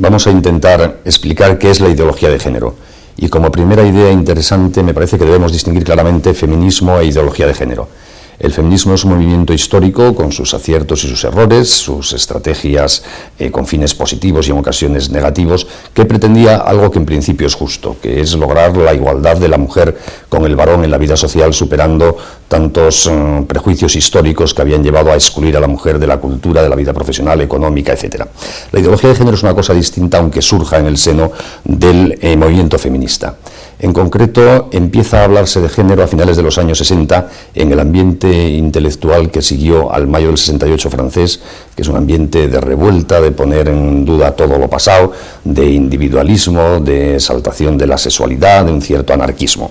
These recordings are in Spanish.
vamos a intentar explicar qué es la ideología de género. Y como primera idea interesante, me parece que debemos distinguir claramente feminismo e ideología de género. El feminismo es un movimiento histórico con sus aciertos y sus errores, sus estrategias con fines positivos y en ocasiones negativos, que pretendía algo que en principio es justo, que es lograr la igualdad de la mujer con el varón en la vida social, superando tantos prejuicios históricos que habían llevado a excluir a la mujer de la cultura, de la vida profesional, económica, etc. La ideología de género es una cosa distinta, aunque surja en el seno del movimiento feminista. En concreto, empieza a hablarse de género a finales de los años 60 en el ambiente intelectual que siguió al mayo del 68 francés, que es un ambiente de revuelta, de poner en duda todo lo pasado, de individualismo, de exaltación de la sexualidad, de un cierto anarquismo.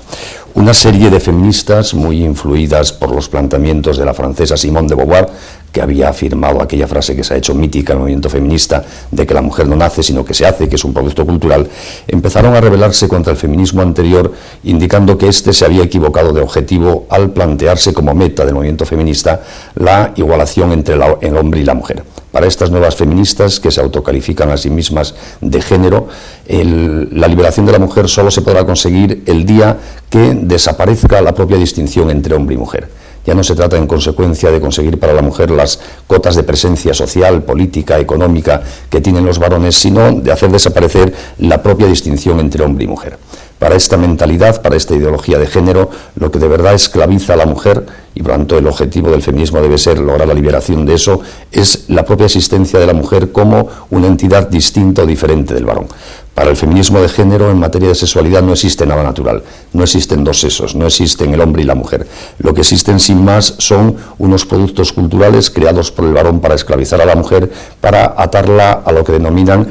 Una serie de feministas muy influidas por los planteamientos de la francesa Simone de Beauvoir, que había afirmado aquella frase que se ha hecho mítica en el movimiento feminista, de que la mujer no nace sino que se hace, que es un producto cultural, empezaron a rebelarse contra el feminismo anterior, indicando que éste se había equivocado de objetivo al plantearse como meta del movimiento feminista la igualación entre el hombre y la mujer. Para estas nuevas feministas, que se autocalifican a sí mismas de género, la liberación de la mujer solo se podrá conseguir el día que desaparezca la propia distinción entre hombre y mujer. Ya no se trata, en consecuencia, de conseguir para la mujer las cotas de presencia social, política, económica que tienen los varones, sino de hacer desaparecer la propia distinción entre hombre y mujer. Para esta mentalidad, para esta ideología de género, lo que de verdad esclaviza a la mujer, y por lo tanto el objetivo del feminismo debe ser lograr la liberación de eso, es la propia existencia de la mujer como una entidad distinta o diferente del varón. Para el feminismo de género, en materia de sexualidad, no existe nada natural, no existen dos sexos, no existen el hombre y la mujer. Lo que existen sin más son unos productos culturales creados por el varón para esclavizar a la mujer, para atarla a lo que denominan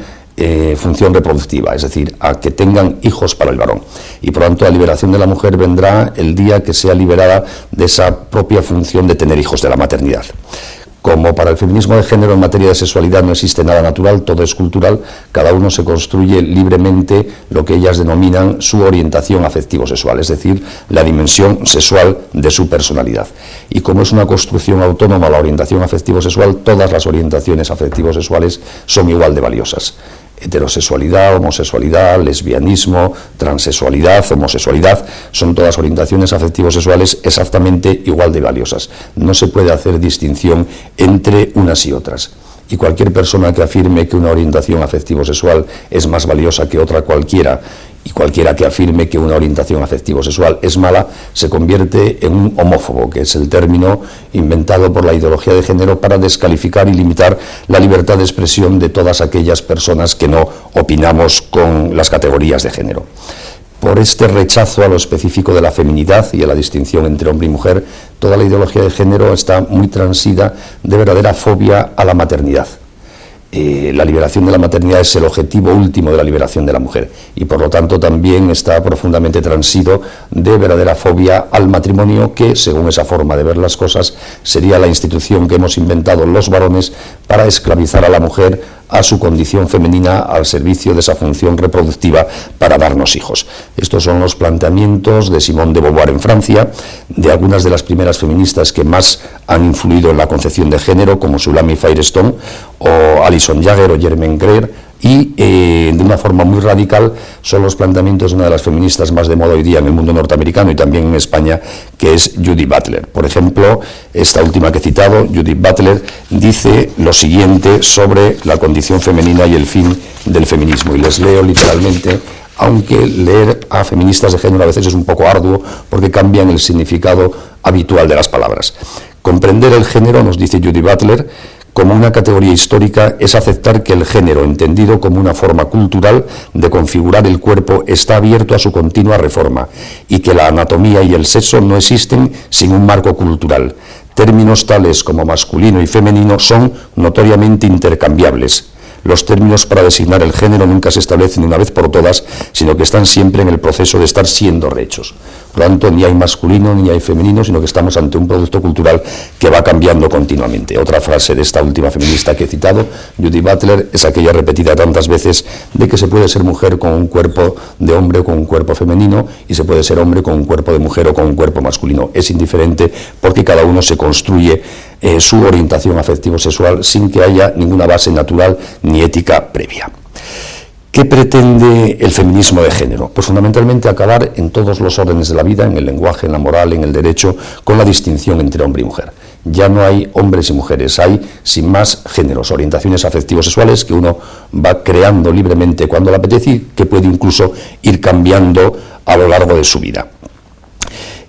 función reproductiva, es decir, a que tengan hijos para el varón. Y por lo tanto la liberación de la mujer vendrá el día que sea liberada de esa propia función de tener hijos, de la maternidad. Como para el feminismo de género en materia de sexualidad no existe nada natural, todo es cultural, cada uno se construye libremente lo que ellas denominan su orientación afectivo-sexual, es decir, la dimensión sexual de su personalidad. Y como es una construcción autónoma la orientación afectivo-sexual, todas las orientaciones afectivo-sexuales son igual de valiosas. Heterosexualidad, homosexualidad, lesbianismo, transexualidad, homosexualidad, son todas orientaciones afectivo-sexuales exactamente igual de valiosas. No se puede hacer distinción entre unas y otras. Y cualquier persona que afirme que una orientación afectivo-sexual es más valiosa que otra cualquiera, y cualquiera que afirme que una orientación afectivo-sexual es mala, se convierte en un homófobo, que es el término inventado por la ideología de género para descalificar y limitar la libertad de expresión de todas aquellas personas que no opinamos con las categorías de género. Por este rechazo a lo específico de la feminidad y a la distinción entre hombre y mujer, toda la ideología de género está muy transida de verdadera fobia a la maternidad. La liberación de la maternidad es el objetivo último de la liberación de la mujer y por lo tanto también está profundamente transido de verdadera fobia al matrimonio, que según esa forma de ver las cosas sería la institución que hemos inventado los varones para esclavizar a la mujer a su condición femenina al servicio de esa función reproductiva para darnos hijos. Estos son los planteamientos de Simone de Beauvoir en Francia, de algunas de las primeras feministas que más han influido en la concepción de género, como Sulami Firestone o Alison Jagger o Germaine Greer, y de una forma muy radical son los planteamientos de una de las feministas más de moda hoy día en el mundo norteamericano y también en España, que es Judith Butler. Por ejemplo, esta última que he citado, Judith Butler, dice lo siguiente sobre la condición femenina y el fin del feminismo, y les leo literalmente, aunque leer a feministas de género a veces es un poco arduo porque cambian el significado habitual de las palabras. Comprender el género, nos dice Judith Butler, como una categoría histórica es aceptar que el género, entendido como una forma cultural de configurar el cuerpo, está abierto a su continua reforma y que la anatomía y el sexo no existen sin un marco cultural. Términos tales como masculino y femenino son notoriamente intercambiables. Los términos para designar el género nunca se establecen una vez por todas, sino que están siempre en el proceso de estar siendo rehechos. Por lo tanto, ni hay masculino ni hay femenino, sino que estamos ante un producto cultural que va cambiando continuamente. Otra frase de esta última feminista que he citado, Judith Butler, es aquella repetida tantas veces de que se puede ser mujer con un cuerpo de hombre o con un cuerpo femenino, y se puede ser hombre con un cuerpo de mujer o con un cuerpo masculino. Es indiferente porque cada uno se construye su orientación afectivo-sexual sin que haya ninguna base natural ni ética previa. ¿Qué pretende el feminismo de género? Pues fundamentalmente acabar en todos los órdenes de la vida, en el lenguaje, en la moral, en el derecho, con la distinción entre hombre y mujer. Ya no hay hombres y mujeres, hay, sin más, géneros, orientaciones afectivos sexuales que uno va creando libremente cuando le apetece y que puede incluso ir cambiando a lo largo de su vida.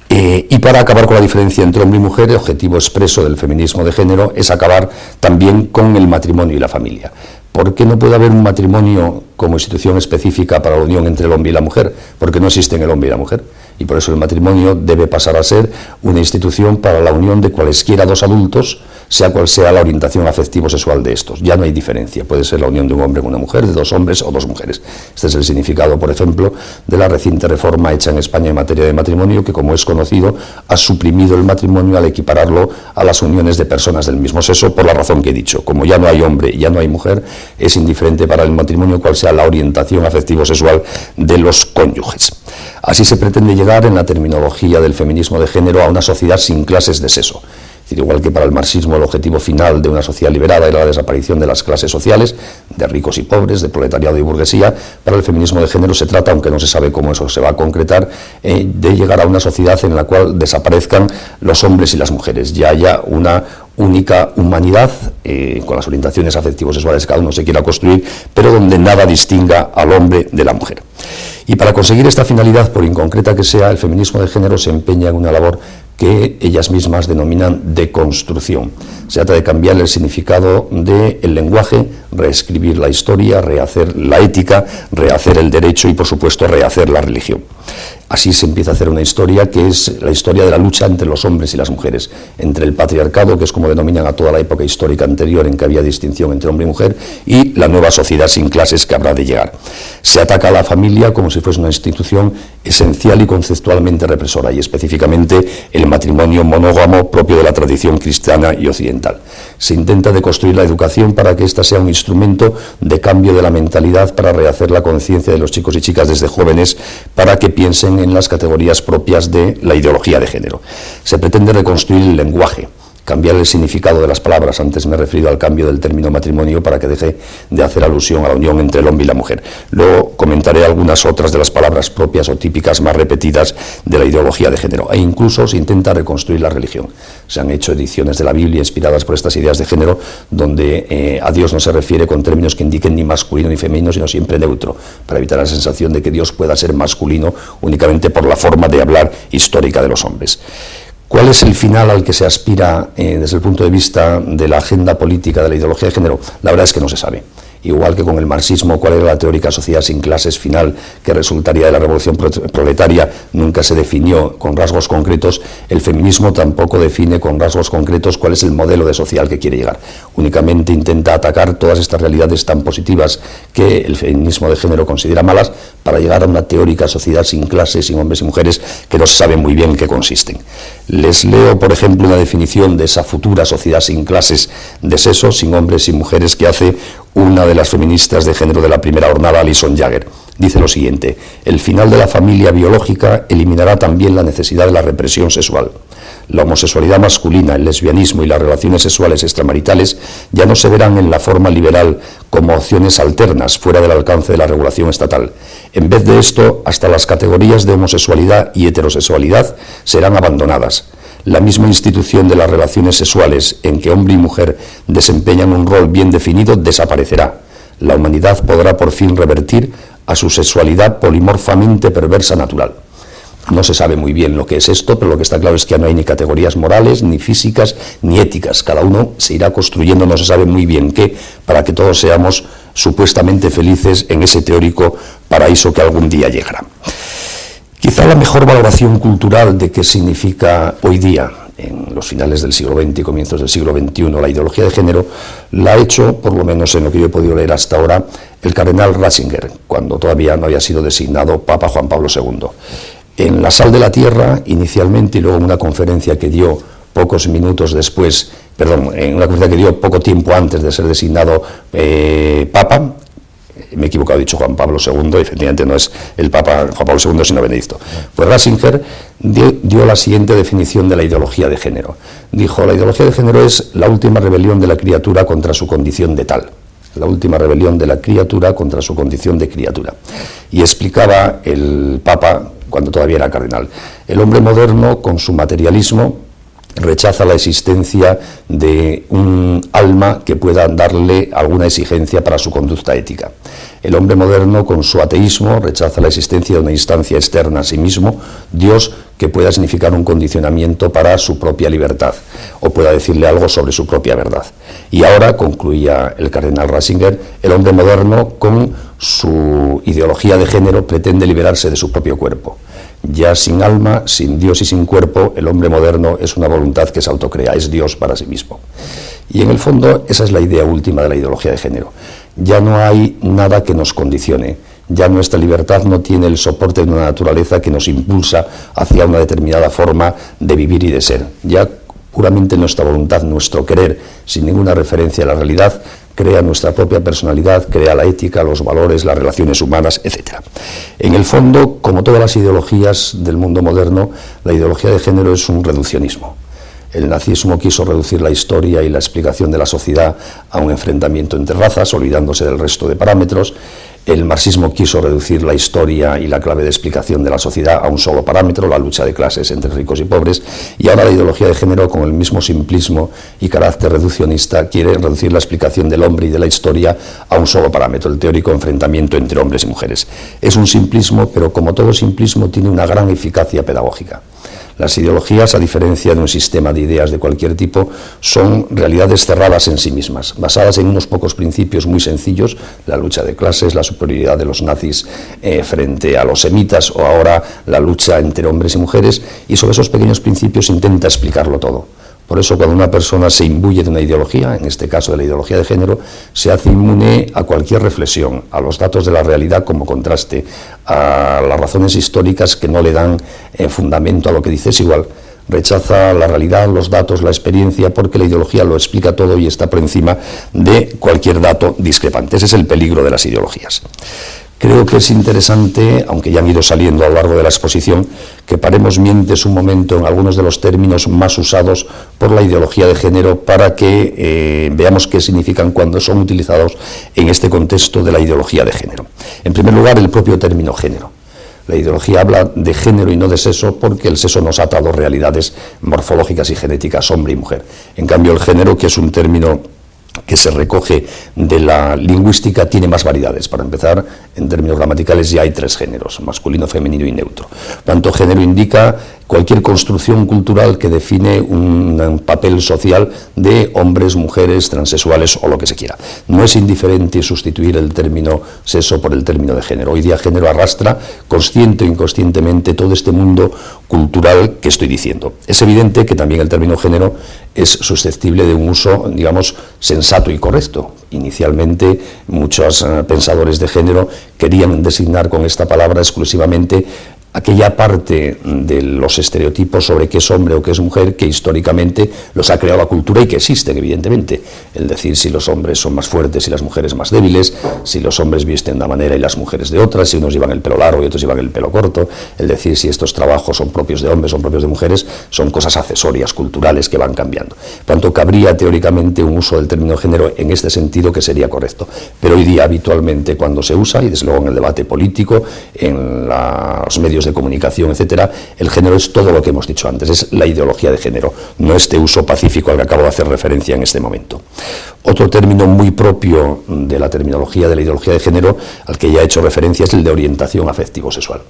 Y para acabar con la diferencia entre hombre y mujer, el objetivo expreso del feminismo de género es acabar también con el matrimonio y la familia. ¿Por qué no puede haber un matrimonio como institución específica para la unión entre el hombre y la mujer? Porque no existen el hombre y la mujer. Y por eso el matrimonio debe pasar a ser una institución para la unión de cualesquiera dos adultos, sea cual sea la orientación afectivo-sexual de estos. Ya no hay diferencia. Puede ser la unión de un hombre con una mujer, de dos hombres o dos mujeres. Este es el significado, por ejemplo, de la reciente reforma hecha en España en materia de matrimonio, que, como es conocido, ha suprimido el matrimonio al equipararlo a las uniones de personas del mismo sexo, por la razón que he dicho. Como ya no hay hombre y ya no hay mujer, es indiferente para el matrimonio cuál sea la orientación afectivo-sexual de los cónyuges. Así se pretende llegar, en la terminología del feminismo de género, a una sociedad sin clases de sexo. Es decir, igual que para el marxismo el objetivo final de una sociedad liberada era la desaparición de las clases sociales, de ricos y pobres, de proletariado y burguesía, para el feminismo de género se trata, aunque no se sabe cómo eso se va a concretar, de llegar a una sociedad en la cual desaparezcan los hombres y las mujeres, ya haya una única humanidad, con las orientaciones afectivos sexuales que cada uno se quiera construir, pero donde nada distinga al hombre de la mujer. Y para conseguir esta finalidad, por inconcreta que sea, el feminismo de género se empeña en una labor que ellas mismas denominan deconstrucción. Se trata de cambiar el significado del lenguaje, reescribir la historia, rehacer la ética, rehacer el derecho y, por supuesto, rehacer la religión. Así se empieza a hacer una historia que es la historia de la lucha entre los hombres y las mujeres, entre el patriarcado, que es como denominan a toda la época histórica anterior en que había distinción entre hombre y mujer, y la nueva sociedad sin clases que habrá de llegar. Se ataca a la familia como si fuese una institución esencial y conceptualmente represora, y específicamente el matrimonio monógamo propio de la tradición cristiana y occidental. Se intenta deconstruir la educación para que ésta sea un instrumento de cambio de la mentalidad, para rehacer la conciencia de los chicos y chicas desde jóvenes, para que piensen en las categorías propias de la ideología de género. Se pretende reconstruir el lenguaje, cambiar el significado de las palabras. Antes me he referido al cambio del término matrimonio para que deje de hacer alusión a la unión entre el hombre y la mujer. Luego comentaré algunas otras de las palabras propias o típicas más repetidas de la ideología de género. E incluso se intenta reconstruir la religión. Se han hecho ediciones de la Biblia inspiradas por estas ideas de género, donde a Dios no se refiere con términos que indiquen ni masculino ni femenino, sino siempre neutro, para evitar la sensación de que Dios pueda ser masculino únicamente por la forma de hablar histórica de los hombres. ¿Cuál es el final al que se aspira desde el punto de vista de la agenda política de la ideología de género? La verdad es que no se sabe. Igual que con el marxismo, cuál era la teórica sociedad sin clases final que resultaría de la revolución proletaria, nunca se definió con rasgos concretos. El feminismo tampoco define con rasgos concretos cuál es el modelo de sociedad al que quiere llegar. Únicamente intenta atacar todas estas realidades tan positivas que el feminismo de género considera malas, para llegar a una teórica sociedad sin clases, sin hombres y mujeres, que no se sabe muy bien en qué consisten. Les leo, por ejemplo, una definición de esa futura sociedad sin clases de sexo, sin hombres y mujeres, que hace una de las feministas de género de la primera jornada, Alison Jagger. Dice lo siguiente: el final de la familia biológica eliminará también la necesidad de la represión sexual. La homosexualidad masculina, el lesbianismo y las relaciones sexuales extramaritales ya no se verán en la forma liberal como opciones alternas fuera del alcance de la regulación estatal. En vez de esto, hasta las categorías de homosexualidad y heterosexualidad serán abandonadas. La misma institución de las relaciones sexuales, en que hombre y mujer desempeñan un rol bien definido, desaparecerá. La humanidad podrá por fin revertir a su sexualidad polimorfamente perversa natural. No se sabe muy bien lo que es esto, pero lo que está claro es que ya no hay ni categorías morales, ni físicas, ni éticas. Cada uno se irá construyendo, no se sabe muy bien qué, para que todos seamos supuestamente felices en ese teórico paraíso que algún día llegará. Quizá la mejor valoración cultural de qué significa hoy día, en los finales del siglo XX y comienzos del siglo XXI, la ideología de género, la ha hecho, por lo menos en lo que yo he podido leer hasta ahora, el cardenal Ratzinger, cuando todavía no había sido designado Papa Juan Pablo II. En la Sal de la Tierra, inicialmente, y luego en una conferencia que dio pocos minutos después, en una conferencia que dio poco tiempo antes de ser designado Papa, me he equivocado, he dicho Juan Pablo II, efectivamente no es el Papa Juan Pablo II, sino Benedicto. Pues Ratzinger dio la siguiente definición de la ideología de género. Dijo: la ideología de género es la última rebelión de la criatura contra su condición de tal. la última rebelión de la criatura contra su condición de criatura. Y explicaba el Papa, cuando todavía era cardenal, el hombre moderno, con su materialismo, rechaza la existencia de un alma que pueda darle alguna exigencia para su conducta ética. El hombre moderno, con su ateísmo, rechaza la existencia de una instancia externa a sí mismo, Dios, que pueda significar un condicionamiento para su propia libertad o pueda decirle algo sobre su propia verdad. Y ahora, concluía el cardenal Ratzinger, el hombre moderno, con su ideología de género, pretende liberarse de su propio cuerpo. Ya sin alma, sin Dios y sin cuerpo, el hombre moderno es una voluntad que se autocrea, es Dios para sí mismo. Y en el fondo esa es la idea última de la ideología de género. Ya no hay nada que nos condicione, ya nuestra libertad no tiene el soporte de una naturaleza que nos impulsa hacia una determinada forma de vivir y de ser. Ya puramente nuestra voluntad, nuestro querer, sin ninguna referencia a la realidad, crea nuestra propia personalidad, crea la ética, los valores, las relaciones humanas, etc. En el fondo, como todas las ideologías del mundo moderno, la ideología de género es un reduccionismo. El nazismo quiso reducir la historia y la explicación de la sociedad a un enfrentamiento entre razas, olvidándose del resto de parámetros. El marxismo quiso reducir la historia y la clave de explicación de la sociedad a un solo parámetro, la lucha de clases entre ricos y pobres, y ahora la ideología de género, con el mismo simplismo y carácter reduccionista, quiere reducir la explicación del hombre y de la historia a un solo parámetro, el teórico enfrentamiento entre hombres y mujeres. Es un simplismo, pero como todo simplismo tiene una gran eficacia pedagógica. Las ideologías, a diferencia de un sistema de ideas de cualquier tipo, son realidades cerradas en sí mismas, basadas en unos pocos principios muy sencillos, la lucha de clases, la superioridad de los nazis frente a los semitas, o ahora la lucha entre hombres y mujeres, y sobre esos pequeños principios intenta explicarlo todo. Por eso, cuando una persona se imbuye de una ideología, en este caso de la ideología de género, se hace inmune a cualquier reflexión, a los datos de la realidad como contraste, a las razones históricas que no le dan fundamento a lo que dice. Es igual, rechaza la realidad, los datos, la experiencia, porque la ideología lo explica todo y está por encima de cualquier dato discrepante. Ese es el peligro de las ideologías. Creo que es interesante, aunque ya han ido saliendo a lo largo de la exposición, que paremos mientes un momento en algunos de los términos más usados por la ideología de género para que veamos qué significan cuando son utilizados en este contexto de la ideología de género. En primer lugar, el propio término género. La ideología habla de género y no de sexo porque el sexo nos ata a dos realidades morfológicas y genéticas, hombre y mujer. En cambio, el género, que es un término que se recoge de la lingüística, tiene más variedades. Para empezar, en términos gramaticales ya hay 3 géneros, masculino, femenino y neutro. Por tanto, género indica cualquier construcción cultural que define un papel social de hombres, mujeres, transexuales o lo que se quiera. No es indiferente sustituir el término sexo por el término de género. Hoy día género arrastra, consciente o inconscientemente, todo este mundo cultural que estoy diciendo. Es evidente que también el término género es susceptible de un uso, digamos, sensato y correcto. Inicialmente, muchos pensadores de género querían designar con esta palabra exclusivamente aquella parte de los estereotipos sobre qué es hombre o qué es mujer que históricamente los ha creado la cultura y que existen, evidentemente. El decir si los hombres son más fuertes y las mujeres más débiles, si los hombres visten de una manera y las mujeres de otra, si unos llevan el pelo largo y otros llevan el pelo corto, el decir si estos trabajos son propios de hombres o son propios de mujeres, son cosas accesorias, culturales, que van cambiando. Por tanto, cabría teóricamente un uso del término género en este sentido que sería correcto. Pero hoy día habitualmente cuando se usa, y desde luego en el debate político, en los medios de comunicación, etcétera, el género es todo lo que hemos dicho antes, es la ideología de género, no este uso pacífico al que acabo de hacer referencia en este momento. Otro término muy propio de la terminología de la ideología de género, al que ya he hecho referencia, es el de orientación afectivo-sexual.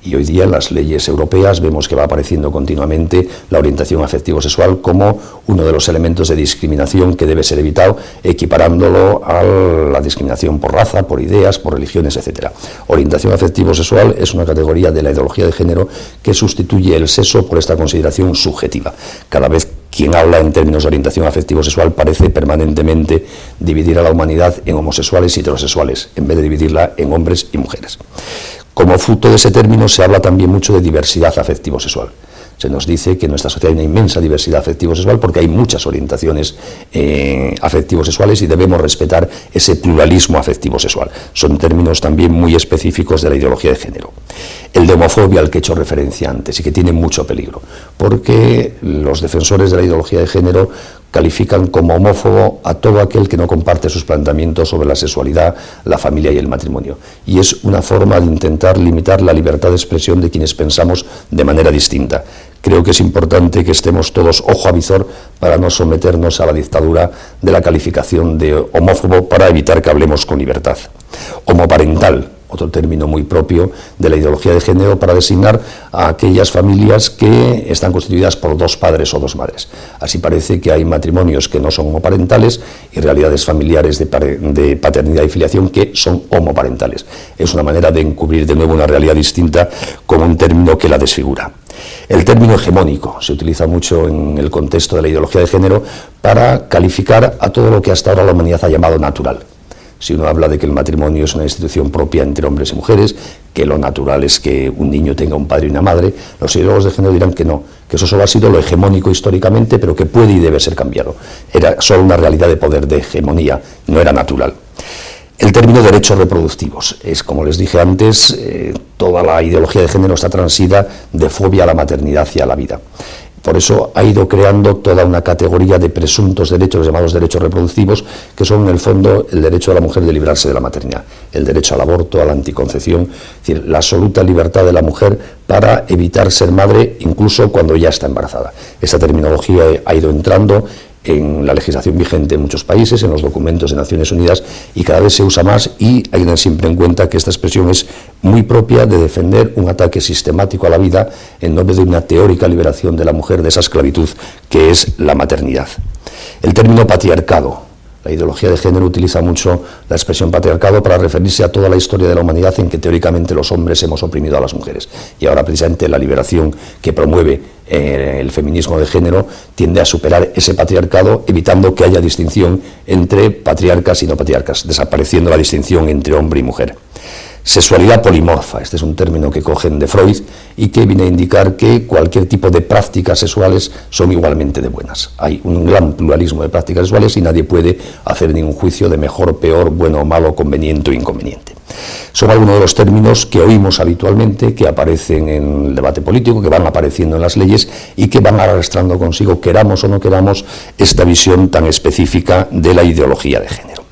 Y hoy día en las leyes europeas vemos que va apareciendo continuamente la orientación afectivo-sexual como uno de los elementos de discriminación que debe ser evitado, equiparándolo a la discriminación por raza, por ideas, por religiones, etc. Orientación afectivo-sexual es una categoría de la ideología de género que sustituye el sexo por esta consideración subjetiva. Cada vez quien habla en términos de orientación afectivo-sexual parece permanentemente dividir a la humanidad en homosexuales y heterosexuales, en vez de dividirla en hombres y mujeres. Como fruto de ese término se habla también mucho de diversidad afectivo-sexual. Se nos dice que en nuestra sociedad hay una inmensa diversidad afectivo-sexual porque hay muchas orientaciones afectivo-sexuales y debemos respetar ese pluralismo afectivo-sexual. Son términos también muy específicos de la ideología de género. El de homofobia al que he hecho referencia antes y que tiene mucho peligro, porque los defensores de la ideología de género califican como homófobo a todo aquel que no comparte sus planteamientos sobre la sexualidad, la familia y el matrimonio. Y es una forma de intentar limitar la libertad de expresión de quienes pensamos de manera distinta. Creo que es importante que estemos todos ojo a visor para no someternos a la dictadura de la calificación de homófobo, para evitar que hablemos con libertad. Homoparental, otro término muy propio de la ideología de género para designar a aquellas familias que están constituidas por dos padres o dos madres. Así parece que hay matrimonios que no son homoparentales y realidades familiares de paternidad y filiación que son homoparentales. Es una manera de encubrir de nuevo una realidad distinta con un término que la desfigura. El término hegemónico se utiliza mucho en el contexto de la ideología de género para calificar a todo lo que hasta ahora la humanidad ha llamado natural. Si uno habla de que el matrimonio es una institución propia entre hombres y mujeres, que lo natural es que un niño tenga un padre y una madre, los ideólogos de género dirán que no, que eso solo ha sido lo hegemónico históricamente, pero que puede y debe ser cambiado. Era solo una realidad de poder, de hegemonía, no era natural. El término derechos reproductivos es, como les dije antes, toda la ideología de género está transida de fobia a la maternidad y a la vida. Por eso ha ido creando toda una categoría de presuntos derechos, llamados derechos reproductivos, que son en el fondo el derecho de la mujer de librarse de la maternidad, el derecho al aborto, a la anticoncepción, es decir, la absoluta libertad de la mujer para evitar ser madre incluso cuando ya está embarazada. Esta terminología ha ido entrando en la legislación vigente en muchos países, en los documentos de Naciones Unidas, y cada vez se usa más, y hay que tener siempre en cuenta que esta expresión es muy propia de defender un ataque sistemático a la vida en nombre de una teórica liberación de la mujer de esa esclavitud que es la maternidad. El término patriarcado. La ideología de género utiliza mucho la expresión patriarcado para referirse a toda la historia de la humanidad en que teóricamente los hombres hemos oprimido a las mujeres. Y ahora precisamente la liberación que promueve el feminismo de género tiende a superar ese patriarcado, evitando que haya distinción entre patriarcas y no patriarcas, desapareciendo la distinción entre hombre y mujer. Sexualidad polimorfa, este es un término que cogen de Freud y que viene a indicar que cualquier tipo de prácticas sexuales son igualmente de buenas. Hay un gran pluralismo de prácticas sexuales y nadie puede hacer ningún juicio de mejor, peor, bueno o malo, conveniente o inconveniente. Son algunos de los términos que oímos habitualmente, que aparecen en el debate político, que van apareciendo en las leyes y que van arrastrando consigo, queramos o no queramos, esta visión tan específica de la ideología de género.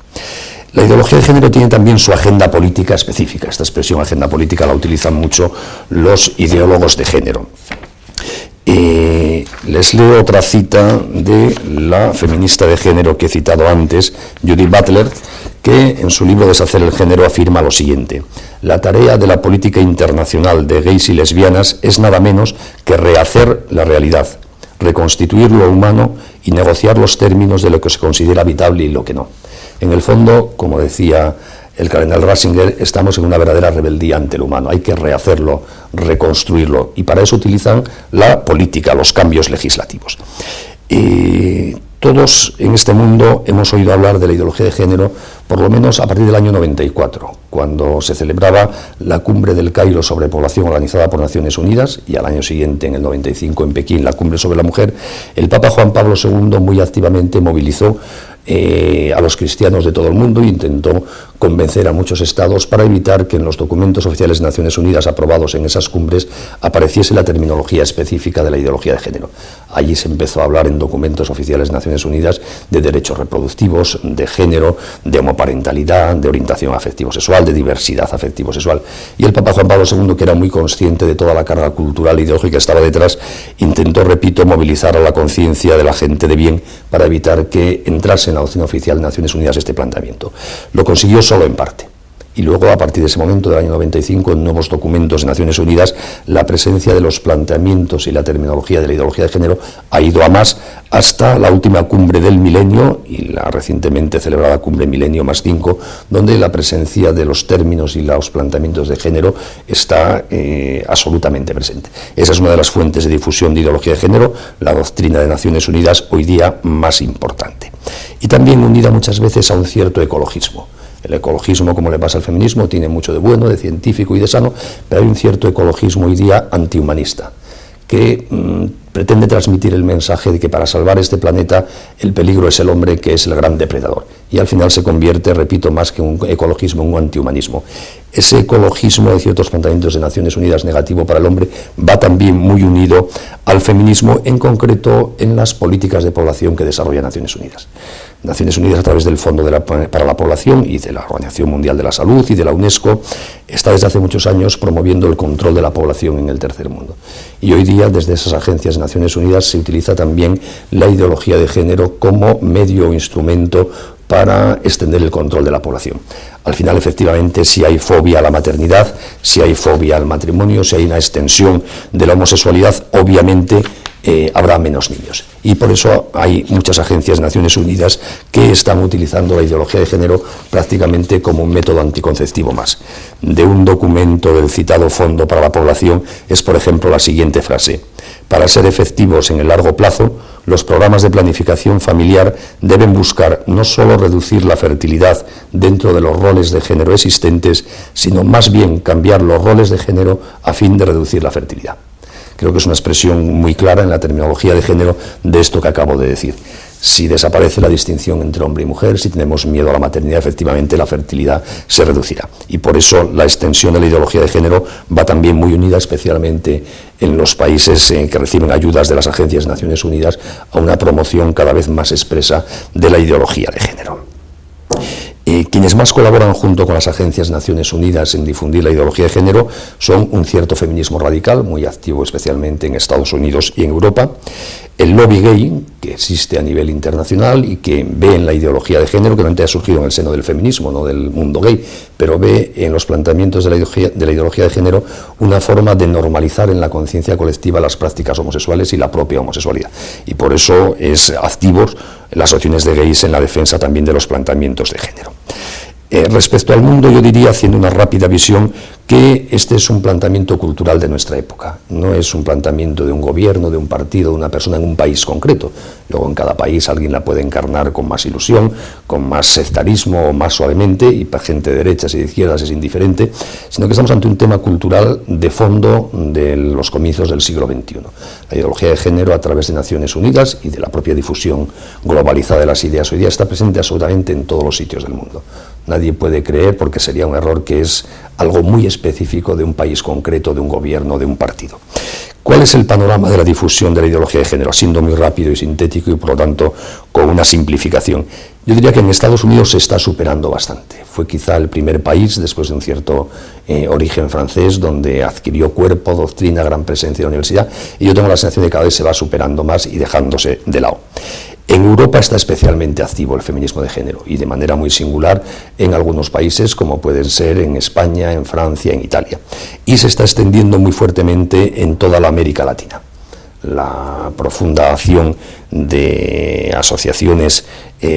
La ideología de género tiene también su agenda política específica. Esta expresión agenda política la utilizan mucho los ideólogos de género. Les leo otra cita de la feminista de género que he citado antes, Judith Butler, que en su libro Deshacer el género afirma lo siguiente: la tarea de la política internacional de gays y lesbianas es nada menos que rehacer la realidad, reconstituir lo humano y negociar los términos de lo que se considera habitable y lo que no. En el fondo, como decía el cardenal Ratzinger, estamos en una verdadera rebeldía ante el humano. Hay que rehacerlo, reconstruirlo, y para eso utilizan la política, los cambios legislativos. Todos en este mundo hemos oído hablar de la ideología de género, por lo menos a partir del año 94, cuando se celebraba la cumbre del Cairo sobre población organizada por Naciones Unidas, y al año siguiente, en el 95, en Pekín, la cumbre sobre la mujer. El Papa Juan Pablo II muy activamente movilizó a los cristianos de todo el mundo e intentó convencer a muchos estados para evitar que en los documentos oficiales de Naciones Unidas aprobados en esas cumbres apareciese la terminología específica de la ideología de género. Allí se empezó a hablar en documentos oficiales de Naciones Unidas de derechos reproductivos, de género, de homoparentalidad, de orientación afectivo-sexual, de diversidad afectivo-sexual. Y el Papa Juan Pablo II, que era muy consciente de toda la carga cultural e ideológica que estaba detrás, intentó, repito, movilizar a la conciencia de la gente de bien para evitar que entrase en la doctrina oficial de Naciones Unidas este planteamiento. Lo consiguió solo en parte. Y luego, a partir de ese momento, del año 95, en nuevos documentos de Naciones Unidas, la presencia de los planteamientos y la terminología de la ideología de género ha ido a más, hasta la última cumbre del milenio y la recientemente celebrada cumbre Milenio +5, donde la presencia de los términos y los planteamientos de género está absolutamente presente. Esa es una de las fuentes de difusión de ideología de género, la doctrina de Naciones Unidas, hoy día más importante. Y también unida muchas veces a un cierto ecologismo. El ecologismo, como le pasa al feminismo, tiene mucho de bueno, de científico y de sano, pero hay un cierto ecologismo hoy día antihumanista, que pretende transmitir el mensaje de que para salvar este planeta el peligro es el hombre, que es el gran depredador. Y al final se convierte, repito, más que un ecologismo, en un antihumanismo. Ese ecologismo de ciertos planteamientos de Naciones Unidas negativo para el hombre va también muy unido al feminismo, en concreto en las políticas de población que desarrolla Naciones Unidas. Naciones Unidas, a través del Fondo para la Población y de la Organización Mundial de la Salud y de la UNESCO, está desde hace muchos años promoviendo el control de la población en el tercer mundo. Y hoy día, desde esas agencias de Naciones Unidas, se utiliza también la ideología de género como medio o instrumento para extender el control de la población. Al final, efectivamente, si hay fobia a la maternidad, si hay fobia al matrimonio, si hay una extensión de la homosexualidad, obviamente habrá menos niños. Y por eso hay muchas agencias de Naciones Unidas que están utilizando la ideología de género prácticamente como un método anticonceptivo más. De un documento del citado Fondo para la Población es, por ejemplo, la siguiente frase: para ser efectivos en el largo plazo, los programas de planificación familiar deben buscar no solo reducir la fertilidad dentro de los roles de género existentes, sino más bien cambiar los roles de género a fin de reducir la fertilidad. Creo que es una expresión muy clara en la terminología de género de esto que acabo de decir. Si desaparece la distinción entre hombre y mujer, si tenemos miedo a la maternidad, efectivamente la fertilidad se reducirá. Y por eso la extensión de la ideología de género va también muy unida, especialmente en los países que reciben ayudas de las agencias de Naciones Unidas, a una promoción cada vez más expresa de la ideología de género. Quienes más colaboran junto con las agencias de Naciones Unidas en difundir la ideología de género son un cierto feminismo radical, muy activo especialmente en Estados Unidos y en Europa, el lobby gay, que existe a nivel internacional y que ve en la ideología de género, que realmente ha surgido en el seno del feminismo, no del mundo gay, pero ve en los planteamientos de la ideología de género una forma de normalizar en la conciencia colectiva las prácticas homosexuales y la propia homosexualidad. Y por eso es activos las asociaciones de gays en la defensa también de los planteamientos de género. Respecto al mundo, yo diría, haciendo una rápida visión, que este es un planteamiento cultural de nuestra época. No es un planteamiento de un gobierno, de un partido, de una persona en un país concreto. Luego en cada país alguien la puede encarnar con más ilusión, con más sectarismo o más suavemente, y para gente de derechas y de izquierdas es indiferente, sino que estamos ante un tema cultural de fondo de los comienzos del siglo XXI. La ideología de género, a través de Naciones Unidas y de la propia difusión globalizada de las ideas hoy día, está presente absolutamente en todos los sitios del mundo. Nadie puede creer, porque sería un error, que es algo muy específico de un país concreto, de un gobierno, de un partido. ¿Cuál es el panorama de la difusión de la ideología de género? Siendo muy rápido y sintético y, por lo tanto, con una simplificación. Yo diría que en Estados Unidos se está superando bastante. Fue quizá el primer país, después de un cierto origen francés, donde adquirió cuerpo, doctrina, gran presencia en la universidad, y yo tengo la sensación de que cada vez se va superando más y dejándose de lado. En Europa está especialmente activo el feminismo de género, y de manera muy singular en algunos países, como pueden ser en España, en Francia, en Italia. Y se está extendiendo muy fuertemente en toda la América Latina. La profunda acción de asociaciones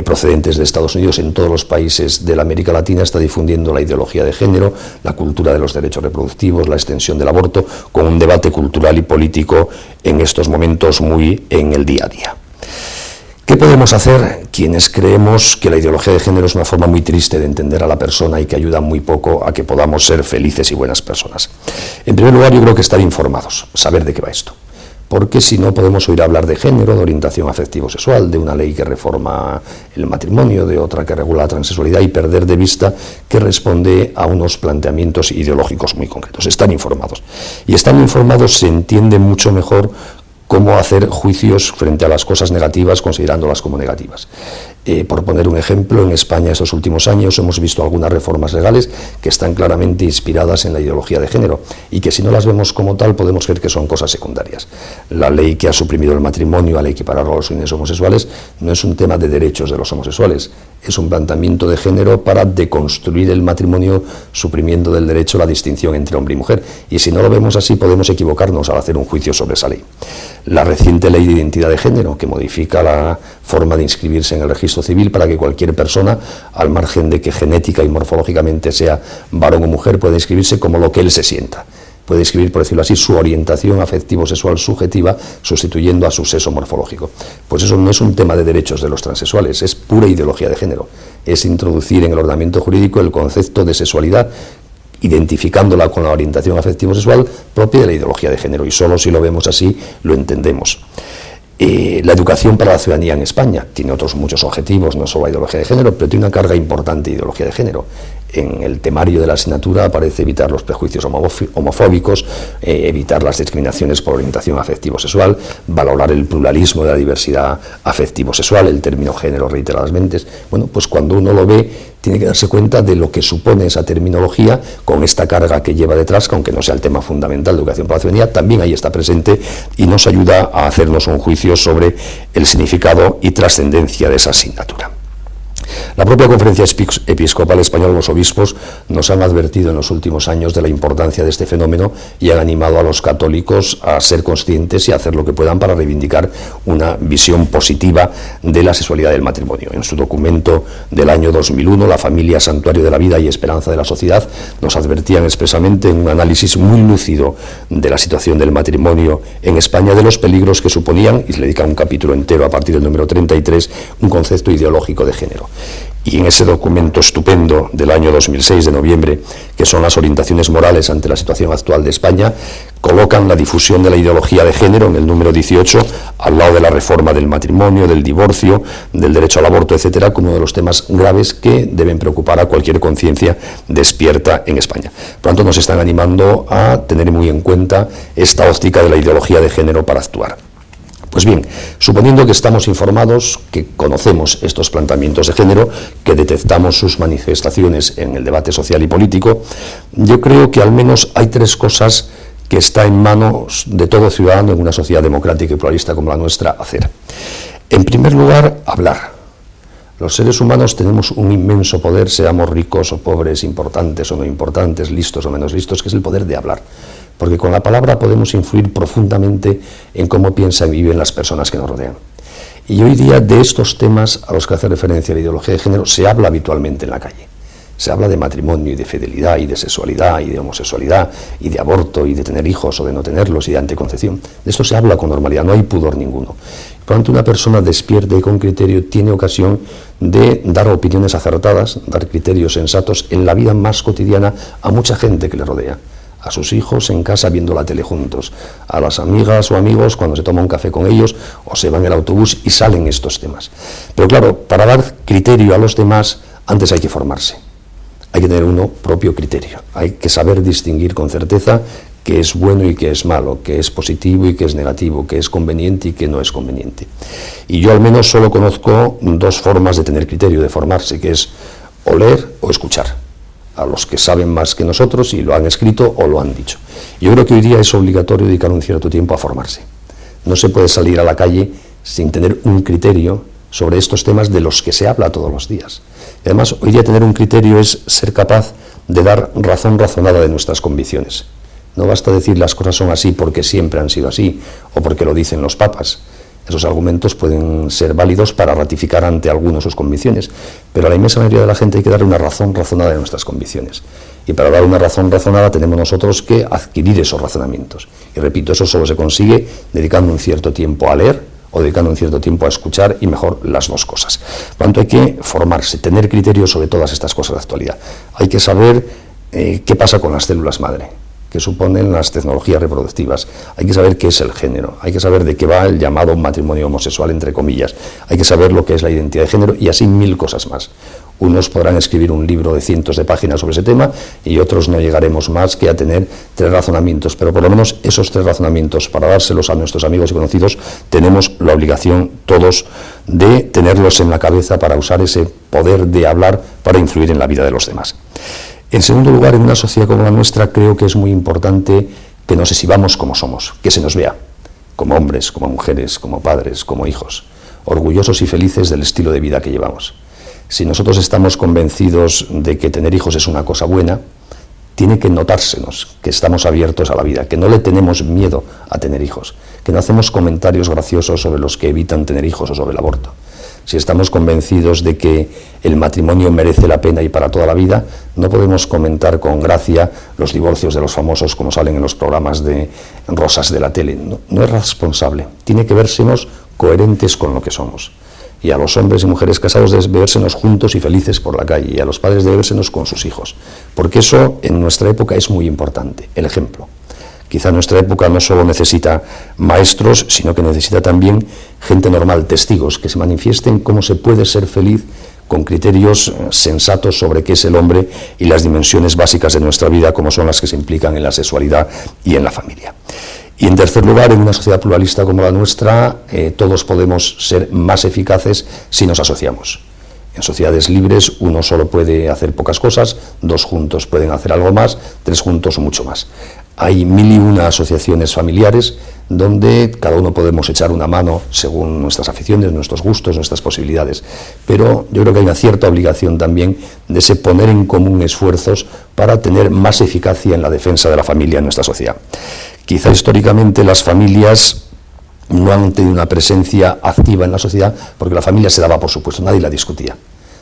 procedentes de Estados Unidos en todos los países de la América Latina está difundiendo la ideología de género, la cultura de los derechos reproductivos, la extensión del aborto, con un debate cultural y político en estos momentos muy en el día a día. ¿Qué podemos hacer quienes creemos que la ideología de género es una forma muy triste de entender a la persona y que ayuda muy poco a que podamos ser felices y buenas personas? En primer lugar, yo creo que estar informados, saber de qué va esto. Porque si no, podemos oír hablar de género, de orientación afectivo-sexual, de una ley que reforma el matrimonio, de otra que regula la transexualidad, y perder de vista que responde a unos planteamientos ideológicos muy concretos. Están informados. Y estando informados se entiende mucho mejor cómo hacer juicios frente a las cosas negativas, considerándolas como negativas. Por poner un ejemplo, en España estos últimos años hemos visto algunas reformas legales que están claramente inspiradas en la ideología de género, y que si no las vemos como tal podemos creer que son cosas secundarias. La ley que ha suprimido el matrimonio al equiparar a los fines homosexuales no es un tema de derechos de los homosexuales, es un planteamiento de género para deconstruir el matrimonio, suprimiendo del derecho la distinción entre hombre y mujer, y si no lo vemos así podemos equivocarnos al hacer un juicio sobre esa ley. La reciente ley de identidad de género, que modifica la forma de inscribirse en el registro civil para que cualquier persona, al margen de que genética y morfológicamente sea varón o mujer, pueda inscribirse como lo que él se sienta. Puede inscribir, por decirlo así, su orientación afectivo-sexual subjetiva, sustituyendo a su sexo morfológico. Pues eso no es un tema de derechos de los transexuales, es pura ideología de género. Es introducir en el ordenamiento jurídico el concepto de sexualidad identificándola con la orientación afectivo-sexual propia de la ideología de género, y solo si lo vemos así lo entendemos. La educación para la ciudadanía en España tiene otros muchos objetivos, no solo la ideología de género, pero tiene una carga importante de ideología de género. En el temario de la asignatura aparece evitar los prejuicios homofóbicos, evitar las discriminaciones por orientación afectivo-sexual, valorar el pluralismo de la diversidad afectivo-sexual, el término género reiteradamente. Bueno, pues cuando uno lo ve, tiene que darse cuenta de lo que supone esa terminología con esta carga que lleva detrás, que aunque no sea el tema fundamental de educación para la ciudadanía, también ahí está presente y nos ayuda a hacernos un juicio sobre el significado y trascendencia de esa asignatura. La propia Conferencia Episcopal Española, los obispos, nos han advertido en los últimos años de la importancia de este fenómeno y han animado a los católicos a ser conscientes y a hacer lo que puedan para reivindicar una visión positiva de la sexualidad del matrimonio. En su documento del año 2001, La familia, santuario de la vida y esperanza de la sociedad, nos advertían expresamente en un análisis muy lúcido de la situación del matrimonio en España, de los peligros que suponían, y se le dedica un capítulo entero a partir del número 33, un concepto ideológico de género. Y en ese documento estupendo del año 2006, de noviembre, que son las orientaciones morales ante la situación actual de España, colocan la difusión de la ideología de género en el número 18, al lado de la reforma del matrimonio, del divorcio, del derecho al aborto, etcétera, como uno de los temas graves que deben preocupar a cualquier conciencia despierta en España. Por lo tanto, nos están animando a tener muy en cuenta esta óptica de la ideología de género para actuar. Pues bien, suponiendo que estamos informados, que conocemos estos planteamientos de género, que detectamos sus manifestaciones en el debate social y político, yo creo que al menos hay tres cosas que está en manos de todo ciudadano en una sociedad democrática y pluralista como la nuestra hacer. En primer lugar, hablar. Los seres humanos tenemos un inmenso poder, seamos ricos o pobres, importantes o no importantes, listos o menos listos, que es el poder de hablar. Porque con la palabra podemos influir profundamente en cómo piensan y viven las personas que nos rodean. Y hoy día de estos temas a los que hace referencia la ideología de género se habla habitualmente en la calle. Se habla de matrimonio y de fidelidad y de sexualidad y de homosexualidad y de aborto y de tener hijos o de no tenerlos y de anticoncepción. De esto se habla con normalidad, no hay pudor ninguno. Por lo tanto, una persona despierta y con criterio tiene ocasión de dar opiniones acertadas, dar criterios sensatos en la vida más cotidiana a mucha gente que le rodea. A sus hijos en casa viendo la tele juntos, a las amigas o amigos cuando se toma un café con ellos o se van en el autobús y salen estos temas. Pero claro, para dar criterio a los demás, antes hay que formarse. Hay que tener uno propio criterio. Hay que saber distinguir con certeza qué es bueno y qué es malo, qué es positivo y qué es negativo, qué es conveniente y qué no es conveniente. Y yo al menos solo conozco dos formas de tener criterio, de formarse, que es o leer o escuchar a los que saben más que nosotros y lo han escrito o lo han dicho. Yo creo que hoy día es obligatorio dedicar un cierto tiempo a formarse. No se puede salir a la calle sin tener un criterio sobre estos temas de los que se habla todos los días. Y además, hoy día tener un criterio es ser capaz de dar razón razonada de nuestras convicciones. No basta decir las cosas son así porque siempre han sido así o porque lo dicen los papas. Esos argumentos pueden ser válidos para ratificar ante algunos sus convicciones, pero a la inmensa mayoría de la gente hay que darle una razón razonada de nuestras convicciones. Y para dar una razón razonada tenemos nosotros que adquirir esos razonamientos. Y repito, eso solo se consigue dedicando un cierto tiempo a leer o dedicando un cierto tiempo a escuchar, y mejor las dos cosas. Por tanto, hay que formarse, tener criterio sobre todas estas cosas de actualidad. Hay que saber qué pasa con las células madre, que suponen las tecnologías reproductivas. Hay que saber qué es el género, hay que saber de qué va el llamado matrimonio homosexual, entre comillas, hay que saber lo que es la identidad de género y así mil cosas más. Unos podrán escribir un libro de cientos de páginas sobre ese tema y otros no llegaremos más que a tener tres razonamientos, pero por lo menos esos tres razonamientos, para dárselos a nuestros amigos y conocidos, tenemos la obligación todos de tenerlos en la cabeza para usar ese poder de hablar para influir en la vida de los demás. En segundo lugar, en una sociedad como la nuestra, creo que es muy importante que nos exhibamos como somos, que se nos vea, como hombres, como mujeres, como padres, como hijos, orgullosos y felices del estilo de vida que llevamos. Si nosotros estamos convencidos de que tener hijos es una cosa buena, tiene que notársenos que estamos abiertos a la vida, que no le tenemos miedo a tener hijos, que no hacemos comentarios graciosos sobre los que evitan tener hijos o sobre el aborto. Si estamos convencidos de que el matrimonio merece la pena y para toda la vida, no podemos comentar con gracia los divorcios de los famosos como salen en los programas de rosas de la tele. No es responsable. Tiene que vérsenos coherentes con lo que somos. y a los hombres y mujeres casados de vérsenos juntos y felices por la calle, y a los padres de vérsenos con sus hijos, porque eso en nuestra época es muy importante, el ejemplo. Quizá nuestra época no solo necesita maestros, sino que necesita también gente normal, testigos, que se manifiesten cómo se puede ser feliz con criterios sensatos sobre qué es el hombre y las dimensiones básicas de nuestra vida, como son las que se implican en la sexualidad y en la familia. Y en tercer lugar, en una sociedad pluralista como la nuestra, todos podemos ser más eficaces si nos asociamos. En sociedades libres uno solo puede hacer pocas cosas, dos juntos pueden hacer algo más, tres juntos mucho más. Hay 1001 asociaciones familiares donde cada uno podemos echar una mano según nuestras aficiones, nuestros gustos, nuestras posibilidades. Pero yo creo que hay una cierta obligación también de poner en común esfuerzos para tener más eficacia en la defensa de la familia en nuestra sociedad. Quizá históricamente las familias no han tenido una presencia activa en la sociedad porque la familia se daba por supuesto, nadie la discutía.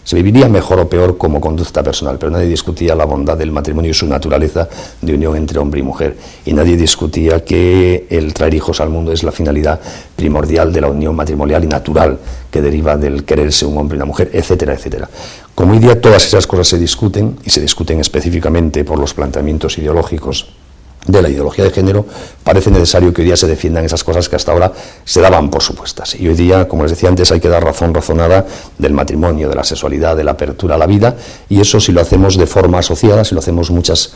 Se viviría mejor o peor como conducta personal, pero nadie discutía la bondad del matrimonio y su naturaleza de unión entre hombre y mujer. Y nadie discutía que el traer hijos al mundo es la finalidad primordial de la unión matrimonial y natural que deriva del quererse un hombre y una mujer, etcétera, etcétera. Como hoy día todas esas cosas se discuten, y se discuten específicamente por los planteamientos ideológicos de la ideología de género, parece necesario que hoy día se defiendan esas cosas que hasta ahora se daban por supuestas. Y hoy día, como les decía antes, hay que dar razón razonada del matrimonio, de la sexualidad, de la apertura a la vida, y eso si lo hacemos de forma asociada, si lo hacemos muchas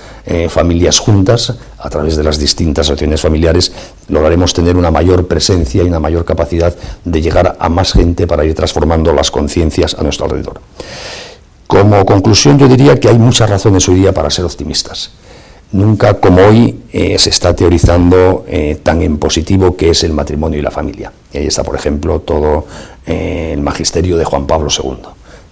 familias juntas, a través de las distintas asociaciones familiares, lograremos tener una mayor presencia y una mayor capacidad de llegar a más gente para ir transformando las conciencias a nuestro alrededor. Como conclusión, yo diría que hay muchas razones hoy día para ser optimistas. Nunca como hoy se está teorizando tan en positivo que es el matrimonio y la familia. Y ahí está, por ejemplo, todo el magisterio de Juan Pablo II,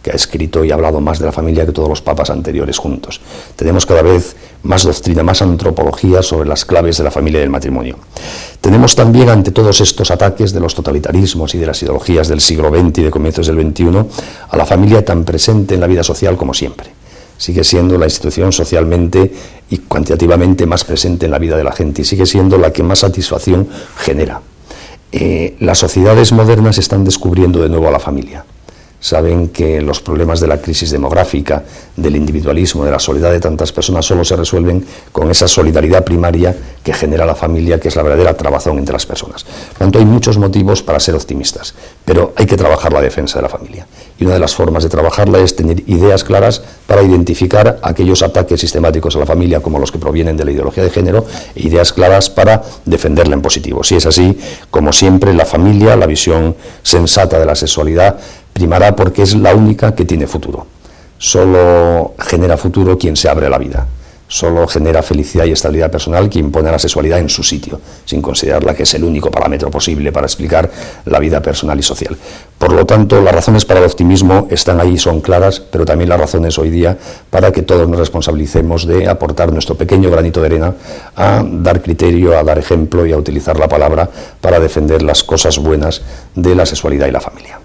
que ha escrito y ha hablado más de la familia que todos los papas anteriores juntos. Tenemos cada vez más doctrina, más antropología sobre las claves de la familia y del matrimonio. Tenemos también, ante todos estos ataques de los totalitarismos y de las ideologías del siglo XX y de comienzos del XXI, a la familia tan presente en la vida social como siempre. Sigue siendo la institución socialmente y cuantitativamente más presente en la vida de la gente y sigue siendo la que más satisfacción genera. Las sociedades modernas están descubriendo de nuevo a la familia. Saben que los problemas de la crisis demográfica, del individualismo, de la soledad de tantas personas solo se resuelven con esa solidaridad primaria que genera la familia, que es la verdadera trabazón entre las personas. Por tanto, hay muchos motivos para ser optimistas, pero hay que trabajar la defensa de la familia. Y una de las formas de trabajarla es tener ideas claras para identificar aquellos ataques sistemáticos a la familia, como los que provienen de la ideología de género, e ideas claras para defenderla en positivo. Si es así, como siempre, la familia, la visión sensata de la sexualidad, primará porque es la única que tiene futuro. Solo genera futuro quien se abre a la vida. Solo genera felicidad y estabilidad personal quien pone a la sexualidad en su sitio, sin considerarla que es el único parámetro posible para explicar la vida personal y social. Por lo tanto, las razones para el optimismo están ahí, son claras, pero también las razones hoy día para que todos nos responsabilicemos de aportar nuestro pequeño granito de arena a dar criterio, a dar ejemplo y a utilizar la palabra para defender las cosas buenas de la sexualidad y la familia.